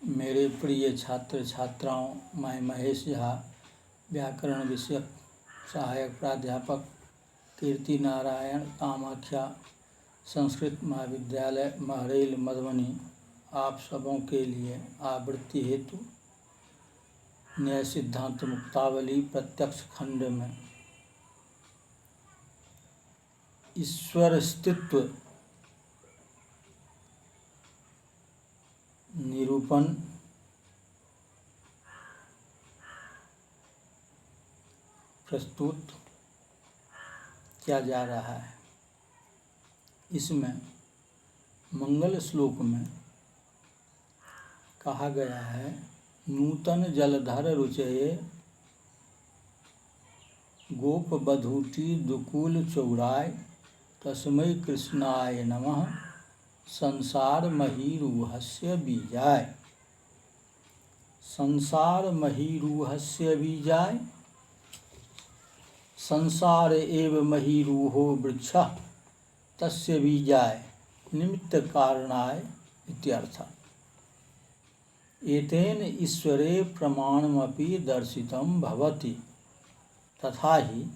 मेरे प्रिय छात्र छात्राओं, मैं महेश झा, व्याकरण विषयक सहायक प्राध्यापक, कीर्ति नारायण कामाख्या संस्कृत महाविद्यालय महरैल मधुबनी, आप सबों के लिए आवृत्ति हेतु न्याय सिद्धांत मुक्तावली प्रत्यक्ष खंड में ईश्वर अस्तित्व निरूपण प्रस्तुत किया जा रहा है। इसमें मंगल श्लोक में कहा गया है, नूतन जलधर रुचये गोप बधूटी दुकूल चौराय तस्मै कृष्णाय नमः संसार महीरूहस्य बीजाय। संसार महीरूहस्य बीजाय, संसार एव महीरूहो वृक्षः तस्य बीजाय निमित्त कारणाय इत्यर्थः। एतेन ईश्वरे प्रमाणमपि दर्शितं भवति। तथा हि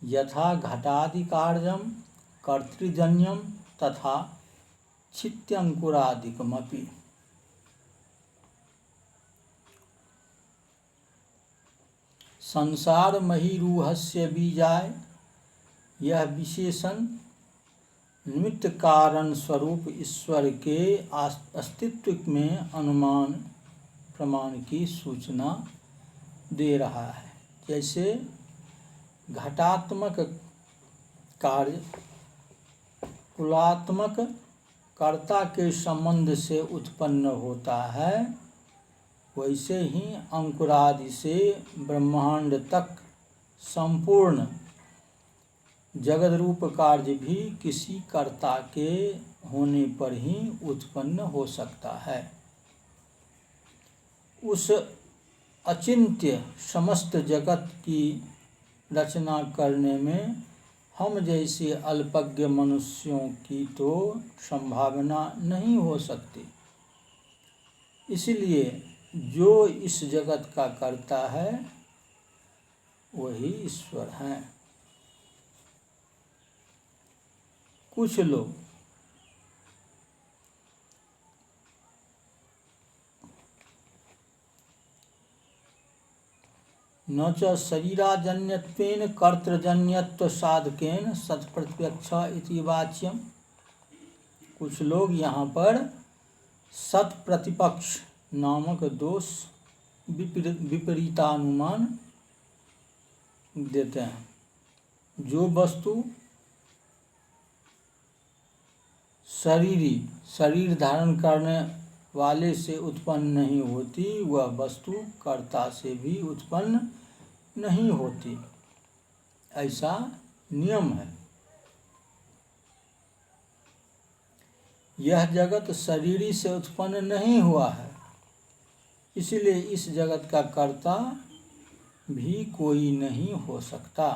यथा घटादिकार्यं कर्तृजन्यं तथा छित्यंकुरादिकमपि। संसार महीरूहस्य बीजाय, यह विशेषण निमित्त कारण स्वरूप ईश्वर के अस्तित्व में अनुमान प्रमाण की सूचना दे रहा है। जैसे घटात्मक कार्य कुलात्मक कर्ता के संबंध से उत्पन्न होता है, वैसे ही अंकुरादि से ब्रह्मांड तक संपूर्ण जगत रूप कार्य भी किसी कर्ता के होने पर ही उत्पन्न हो सकता है। उस अचिंत्य समस्त जगत की रचना करने में हम जैसे अल्पज्ञ मनुष्यों की तो संभावना नहीं हो सकती। इसलिए जो इस जगत का कर्ता है वही ईश्वर हैं। कुछ लोग न च शरीराजन्यत्वेन कर्तृजन्यत्व साधकेन सत्प्रत्यक्ष इति वाच्यम। कुछ लोग यहाँ पर सत्प्रतिपक्ष नामक दोष विपरीतानुमान देते हैं। जो वस्तु शरीर धारण करने वाले से उत्पन्न नहीं होती, वह वस्तु कर्ता से भी उत्पन्न नहीं होती, ऐसा नियम है। यह जगत शरीरी से उत्पन्न नहीं हुआ है, इसलिए इस जगत का कर्ता भी कोई नहीं हो सकता।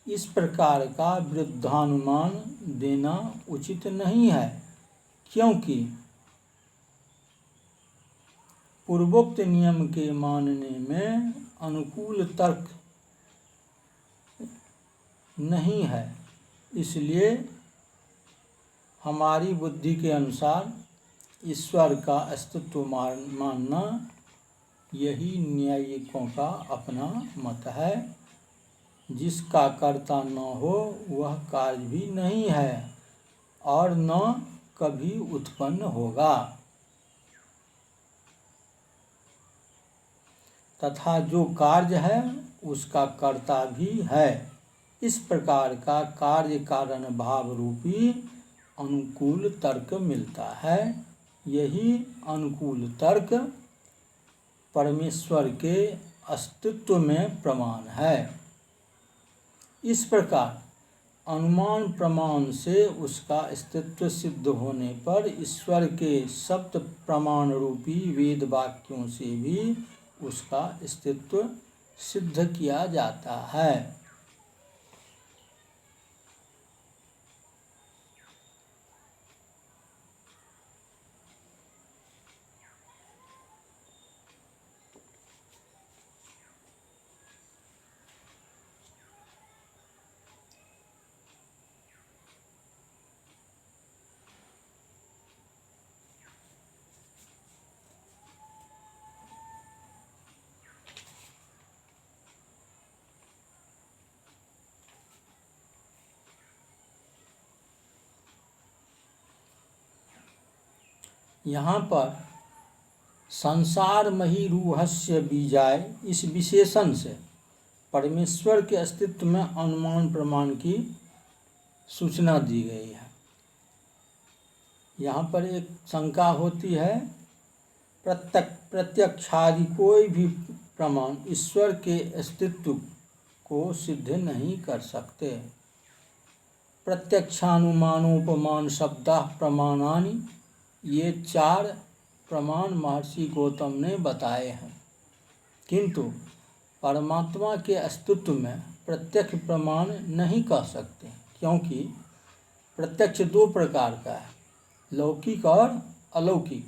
इस प्रकार का विरुद्धानुमान देना उचित नहीं है, क्योंकि पूर्वोक्त नियम के मानने में अनुकूल तर्क नहीं है। इसलिए हमारी बुद्धि के अनुसार ईश्वर का अस्तित्व मानना यही न्यायिकों का अपना मत है। जिसका कर्ता न हो वह कार्य भी नहीं है और न कभी उत्पन्न होगा, तथा जो कार्य है उसका कर्ता भी है। इस प्रकार का कार्य कारण भाव रूपी अनुकूल तर्क मिलता है। यही अनुकूल तर्क परमेश्वर के अस्तित्व में प्रमाण है। इस प्रकार अनुमान प्रमाण से उसका अस्तित्व सिद्ध होने पर ईश्वर के सप्त प्रमाण रूपी वेद वाक्यों से भी उसका अस्तित्व सिद्ध किया जाता है। यहाँ पर संसार मही रूहस्य बीजाय इस विशेषण से परमेश्वर के अस्तित्व में अनुमान प्रमाण की सूचना दी गई है। यहाँ पर एक शंका होती है, प्रत्यक्षादि कोई भी प्रमाण ईश्वर के अस्तित्व को सिद्ध नहीं कर सकते। प्रत्यक्षानुमानोपमान शब्दा प्रमाणानि, ये 4 प्रमाण महर्षि गौतम ने बताए हैं, किंतु परमात्मा के अस्तित्व में प्रत्यक्ष प्रमाण नहीं कह सकते, क्योंकि प्रत्यक्ष 2 प्रकार का है, लौकिक और अलौकिक।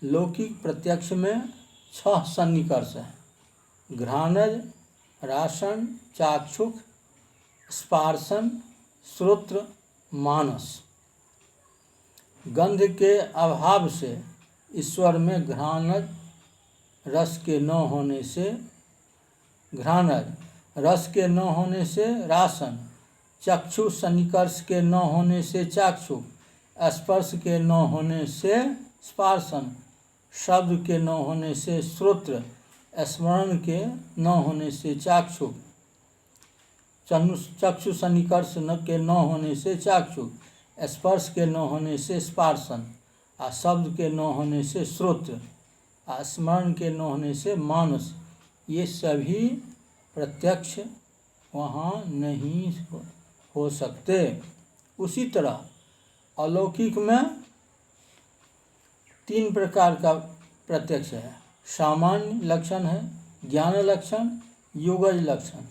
लौकिक प्रत्यक्ष में 6 सन्निकर्ष हैं: घ्राणज, रासन, चाक्षुष, स्पर्शन, श्रोत्र, मानस। गंध के अभाव से ईश्वर में घ्राणज रस के न होने से घ्राणज, रस के न होने से रासन, चक्षु सन्निकर्ष के न होने से चाक्षुष, स्पर्श के न होने से स्पर्शन, शब्द के न होने से श्रोत्र, स्मरण के न होने से चाक्षुष, चक्षु सन्निकर्ष के न होने से चाक्षुष, स्पर्श के न होने से स्पर्शन, आ शब्द के न होने से श्रोत्र, आ स्मरण के न होने से मानस। ये सभी प्रत्यक्ष वहाँ नहीं हो सकते। उसी तरह अलौकिक में 3 प्रकार का प्रत्यक्ष है: सामान्य लक्षण है, ज्ञान लक्षण, योगज लक्षण।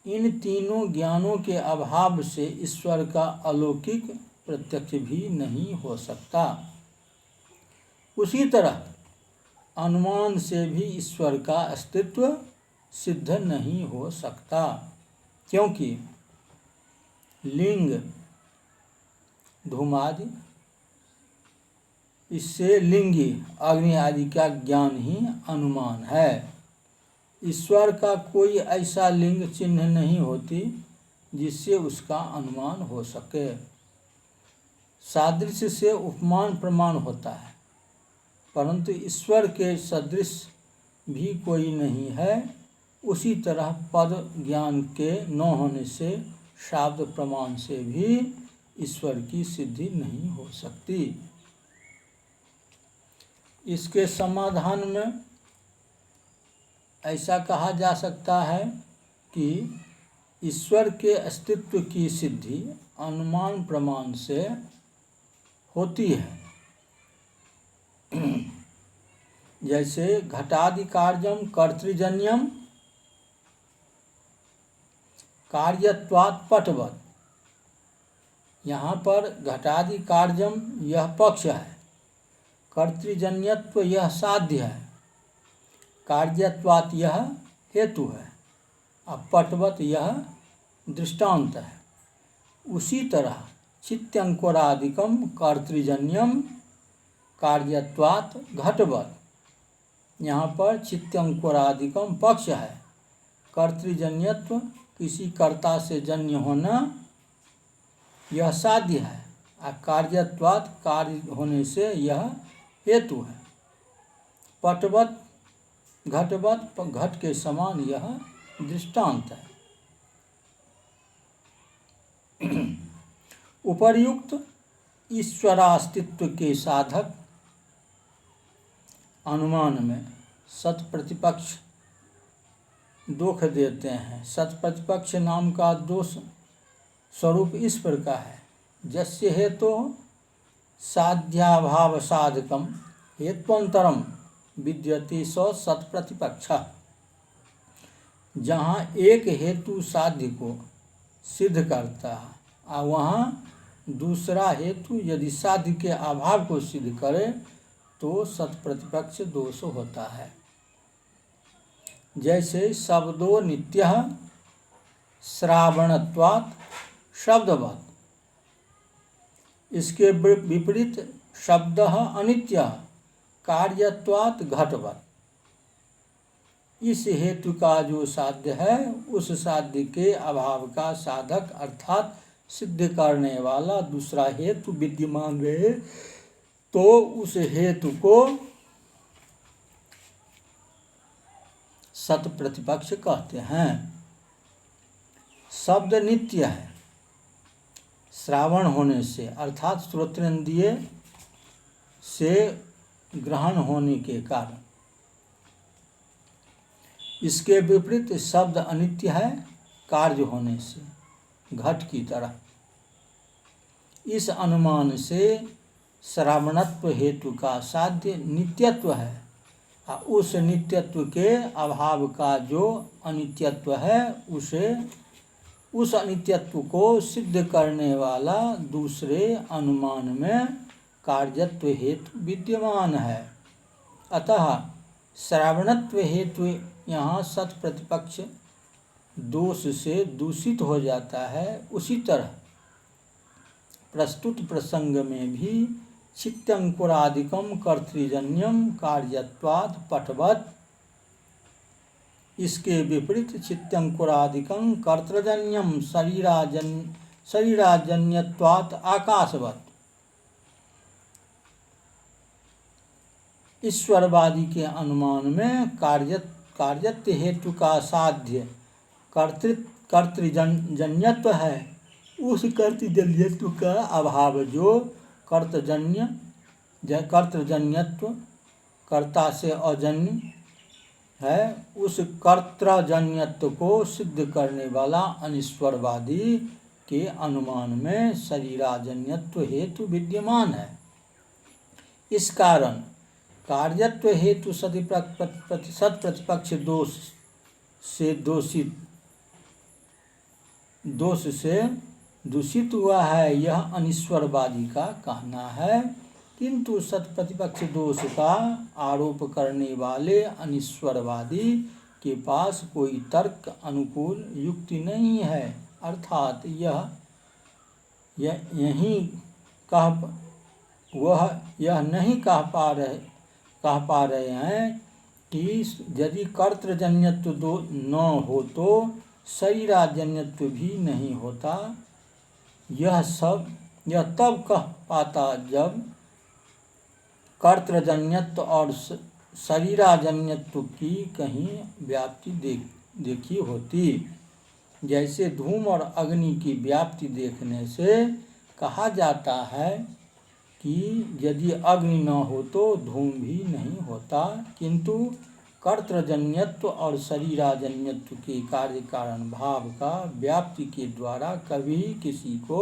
इन तीनों ज्ञानों के अभाव से ईश्वर का अलौकिक प्रत्यक्ष भी नहीं हो सकता। उसी तरह अनुमान से भी ईश्वर का अस्तित्व सिद्ध नहीं हो सकता, क्योंकि लिंग, धूमादि, इससे लिंगी, अग्नि आदि का ज्ञान ही अनुमान है। ईश्वर का कोई ऐसा लिंग चिन्ह नहीं होती जिससे उसका अनुमान हो सके। सादृश्य से उपमान प्रमाण होता है, परंतु ईश्वर के सदृश भी कोई नहीं है। उसी तरह पद ज्ञान के न होने से शाब्द प्रमाण से भी ईश्वर की सिद्धि नहीं हो सकती। इसके समाधान में ऐसा कहा जा सकता है कि ईश्वर के अस्तित्व की सिद्धि अनुमान प्रमाण से होती है। जैसे घटादि कार्यम कर्तृजन्यम कार्यत्वात् पटवत्। यहाँ पर घटादि कार्यम यह पक्ष है, कर्तृजन्यत्व यह साध्य है, कार्यत्वात् यह हेतु है, और पटवत् यह दृष्टांत है। उसी तरह चित्तंकुरादिकम कर्तृजन्यम कार्यत्वात् घटवत्। यहाँ पर चित्तंकुरादिकम पक्ष है, कर्तृजन्यत्व किसी कर्ता से जन्य होना यह साध्य है, और कार्यत्वात् कार्य होने से यह हेतु है। पटवत् घटवत्, घट के समान यह दृष्टांत है। उपर्युक्त ईश्वरास्तित्व के साधक अनुमान में सत प्रतिपक्ष दोष देते हैं। सत प्रतिपक्ष नाम का दोष स्वरूप इस प्रकार है: जस्य हेतु साध्याभाव साधकम हेत्वंतरम विद्यते स सत प्रतिपक्ष। जहाँ एक हेतु साध्य को सिद्ध करता है और वहाँ दूसरा हेतु यदि साध्य के अभाव को सिद्ध करे तो सत प्रतिपक्ष दोष होता है। जैसे शब्दो नित्यः श्रावणत्वात् शब्दवत्। इसके विपरीत शब्दः अनित्यः कार्यत्वात् घटवत्। इस हेतु का जो साध्य है उस साध्य के अभाव का साधक अर्थात सिद्ध करने वाला दूसरा हेतु विद्यमान रहे तो उस हेतु को सत प्रतिपक्ष कहते हैं। शब्द नित्य है श्रावण होने से, अर्थात श्रोत्रेंद्रिय से ग्रहण होने के कारण। इसके विपरीत शब्द अनित्य है कार्य होने से, घट की तरह। इस अनुमान से श्रावणत्व हेतु का साध्य नित्यत्व है, और उस नित्यत्व के अभाव का जो अनित्यत्व है उस अनित्यत्व को सिद्ध करने वाला दूसरे अनुमान में कार्यत्व हेतु विद्यमान है। अतः श्रावणत्व हेतु यहाँ सत प्रतिपक्ष दोष से दूषित हो जाता है। उसी तरह प्रस्तुत प्रसंग में भी चित्तंकुरादिकम कर्तृजन्यम कार्यत्वात् पटवत्, इसके विपरीत चित्तंकुरादिकम कर्तृजन्यम शरीराजन्यत्वात् आकाशवत्। ईश्वरवादी के अनुमान में कार्यत्व हेतु का साध्य कर्तृजन्यत्व है। उस कर्तृजन्यत्व का अभाव जो कर्तृजन्यत्व कर्ता से अजन्य है, उस कर्तृजन्यत्व को सिद्ध करने वाला अनीश्वरवादी के अनुमान में शरीराजन्यत्व हेतु विद्यमान है। इस कारण कार्यत्व हेतु सत प्रतिपक्ष दोष से दूषित हुआ है, यह अनीश्वरवादी का कहना है। किंतु सत प्रतिपक्ष दोष का आरोप करने वाले अनीश्वरवादी के पास कोई तर्क अनुकूल युक्ति नहीं है, अर्थात यह नहीं कह पा रहे हैं कि यदि कर्तृजन्यत्व न हो तो शरीराजन्यत्व भी नहीं होता। यह तब कह पाता जब कर्तृजन्यत्व और शरीराजन्यत्व की कहीं व्याप्ति देखी होती। जैसे धूम और अग्नि की व्याप्ति देखने से कहा जाता है कि यदि अग्नि न हो तो धूम भी नहीं होता, किंतु कर्तृजन्यत्व और शरीराजन्यत्व के कार्य कारण भाव का व्याप्ति के द्वारा कभी किसी को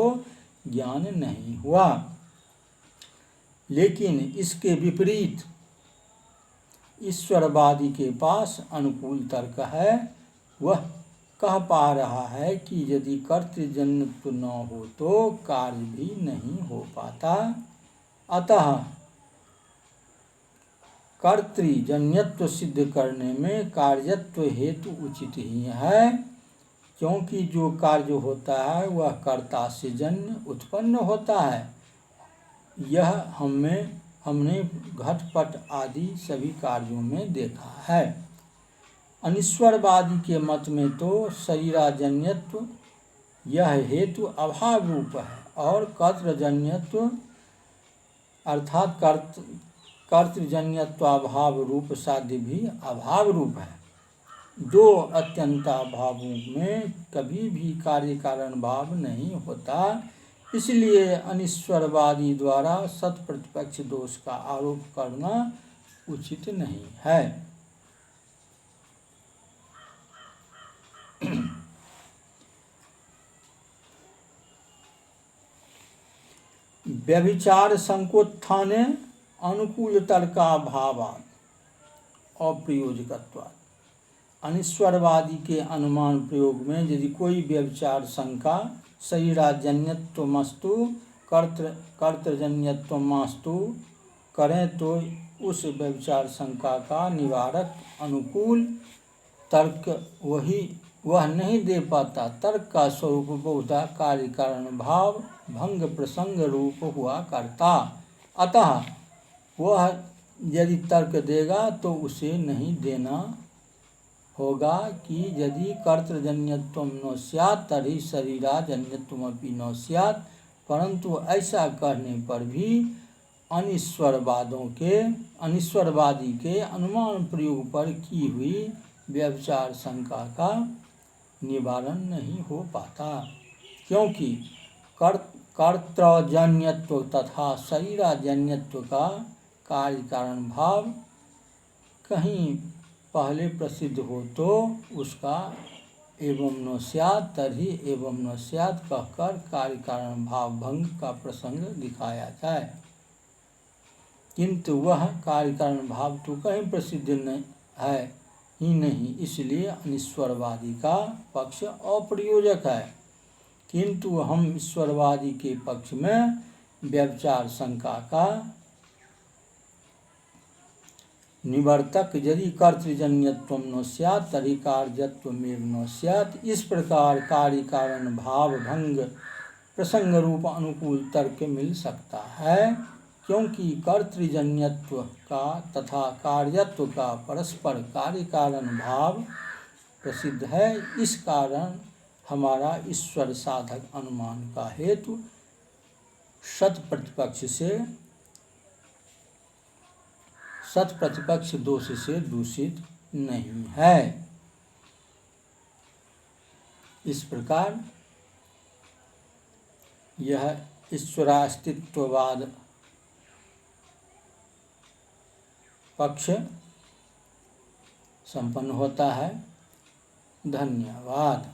ज्ञान नहीं हुआ। लेकिन इसके विपरीत ईश्वरवादी के पास अनुकूल तर्क है। वह कह पा रहा है कि यदि कर्तृजन्यत्व न हो तो कार्य भी नहीं हो पाता। अतः कर्तृजन्यत्व सिद्ध करने में कार्यत्व हेतु उचित ही है, क्योंकि जो कार्य होता है वह कर्ता से जन्य उत्पन्न होता है। यह हमने घटपट आदि सभी कार्यों में देखा है। अनीश्वरवादी के मत में तो शरीराजन्यत्व यह हेतु अभाव रूप है और कर्तृजन्यत्व अर्थात कर्तृजन्यत्वाभाव रूप साध्य भी अभाव रूप है। दो अत्यंताभावों में कभी भी कार्य कारण भाव नहीं होता। इसलिए अनीश्वरवादी द्वारा सत प्रतिपक्ष दोष का आरोप करना उचित नहीं है। व्यभिचार संकोत्थाने अनुकूल तर्काभावात् अप्रयोजकत्वात्। अनीश्वरवादी के अनुमान प्रयोग में यदि कोई व्यभिचार शंका शरीराजन्यत्वमस्तु कर्तृजन्यत्वमस्तु करें तो उस व्यभिचार शंका का निवारक अनुकूल तर्क वह नहीं दे पाता। तर्क का स्वरूप बहुधा कार्य कारण भाव भंग प्रसंग रूप हुआ करता। अतः वह यदि तर्क देगा तो उसे नहीं देना होगा कि यदि कर्तृजन्यत्वम न स्यात् तर्हि शरीराजन्यत्वमपि न स्यात्। परंतु ऐसा कहने पर भी अनिश्वरवादी के अनुमान प्रयोग पर की हुई व्यभिचार शंका का निवारण नहीं हो पाता, क्योंकि कर्तृजन्यत्व तथा शरीराजन्यत्व का कार्य कारण भाव कहीं पहले प्रसिद्ध हो तो उसका एवं न स्यात् तर्हि एवं न स्यात् कहकर कार्य कारण भाव भंग का प्रसंग दिखाया जाए, किंतु वह कार्य कारण भाव तो कहीं प्रसिद्ध नहीं है ही नहीं, इसलिए अनिश्वरवादी का पक्ष अप्रयोजक है। किंतु हम ईश्वरवादी के पक्ष में व्यभिचार शंका का निवर्तक यदि कर्तृजन्यत्वं न स्यात् तर्हि कार्यत्वमेव न स्यात्, इस प्रकार कार्य कारण भाव भंग प्रसंग रूप अनुकूल तर्क मिल सकता है, क्योंकि कर्तृजन्यत्व का तथा कार्यत्व का परस्पर कार्य कारण भाव प्रसिद्ध है। इस कारण हमारा ईश्वर साधक अनुमान का हेतु सत प्रतिपक्ष दोष से दूषित नहीं है। इस प्रकार यह ईश्वरास्तित्ववाद पक्ष संपन्न होता है। धन्यवाद।